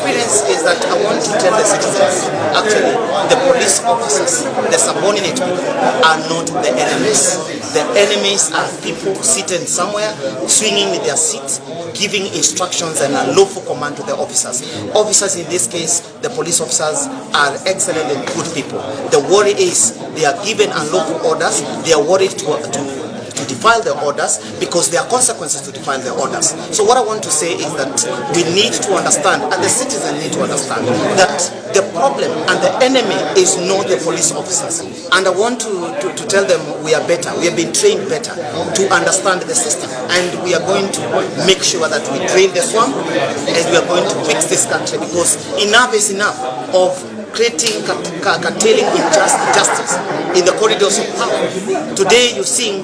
experience is that I want to tell the citizens, actually, the police officers, the subordinate people, are not the enemies. The enemies are people sitting somewhere, swinging with their seats, giving instructions and a lawful command to the officers. Officers, in this case, the police officers, are excellent and good people. The worry is they are given unlawful orders. They are worried to defile the orders because there are consequences to defile the orders. So what I want to say is that we need to understand, and the citizens need to understand, that the problem and the enemy is not the police officers. And I want to tell them we are better. We have been trained better to understand the system, and we are going to make sure that we drain the swamp, and we are going to fix this country, because enough is enough of creating, curtailing injustice in the corridors of power. Today you're seeing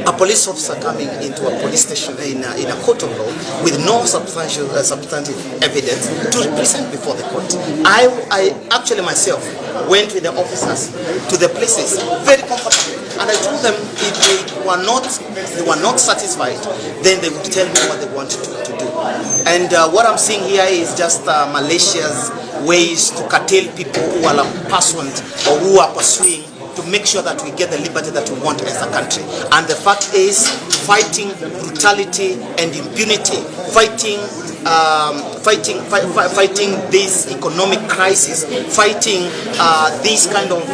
a police officer coming into a police station in a court of law with no substantive evidence to present before the court. I actually myself went with the officers to the places very comfortably, and I told them if they were not satisfied, then they would tell me what they wanted to do. And what I'm seeing here is just malicious ways to curtail people who are pursuant or who are pursuing to make sure that we get the liberty that we want as a country. And the fact is, fighting brutality and impunity, fighting this economic crisis, fighting this kind of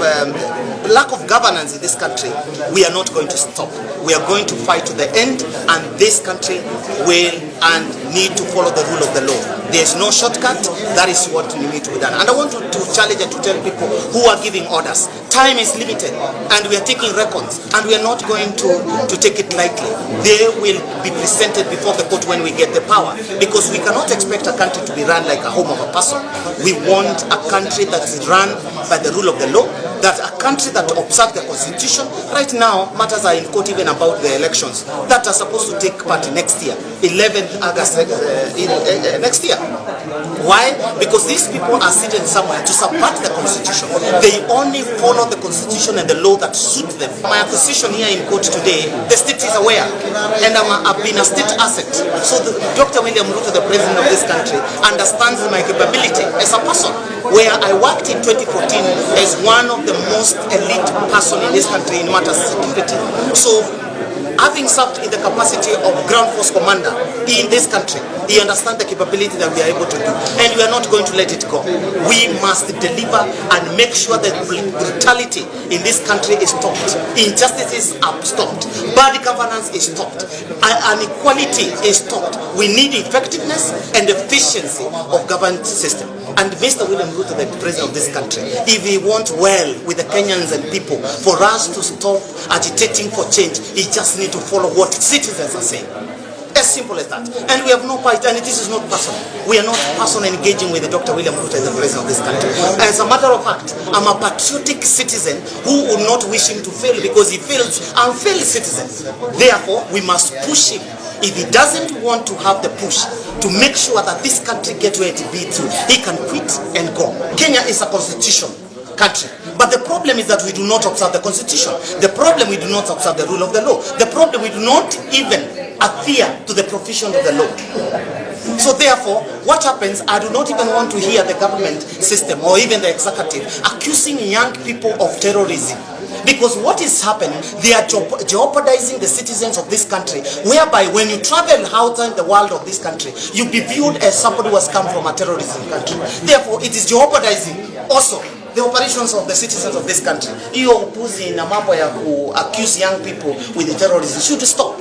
lack of governance in this country, we are not going to stop. We are going to fight to the end, and this country will and need to follow the rule of the law. There is no shortcut. That is what need to be done. And I want to challenge and to tell people who are giving orders, time is limited, and we are taking records, and we are not going to take it lightly. They will be presented before the court when we get the power, because we cannot expect a country to be run like a home of a person. We want a country that is run by the rule of the law, that a country that observes the constitution. Right now, matters are in court even about the elections that are supposed to take part next year, 11th August next year. Why? Because these people are sitting somewhere to subvert the constitution. They only follow the constitution and the law that suit them. My accusation here in court today, the state is aware, and I've been a state asset. So Dr. William Ruto, the president of this country, understands my capability as a person, where I worked in 2014 as one of the most elite person in this country in matters of security. So, having served in the capacity of ground force commander in this country, he understands the capability that we are able to do, and we are not going to let it go. We must deliver and make sure that brutality in this country is stopped, injustices are stopped, bad governance is stopped, inequality is stopped. We need effectiveness and efficiency of government system. And Mr. William Ruto, the president of this country, if he wants well with the Kenyans and people, for us to stop agitating for change, he just needs to follow what citizens are saying. As simple as that. And we have no fight, and this is not personal. We are not personal engaging with Dr. William Ruto as the president of this country. As a matter of fact, I'm a patriotic citizen who would not wish him to fail, because he fails, I'm a failed citizen. Therefore, we must push him. If he doesn't want to have the push to make sure that this country gets where it be to, he can quit and go. Kenya is a constitution country. But the problem is that we do not observe the constitution. The problem, we do not observe the rule of the law. The problem, we do not even adhere to the provision of the law. So therefore, what happens, I do not even want to hear the government system or even the executive accusing young people of terrorism. Because what is happening, they are jeopardizing the citizens of this country, whereby when you travel outside the world of this country, you'll be viewed as somebody who has come from a terrorism country. Therefore, it is jeopardizing also the operations of the citizens of this country. Hiyo upuzi na mambo ya accuse young people with the terrorism should stop.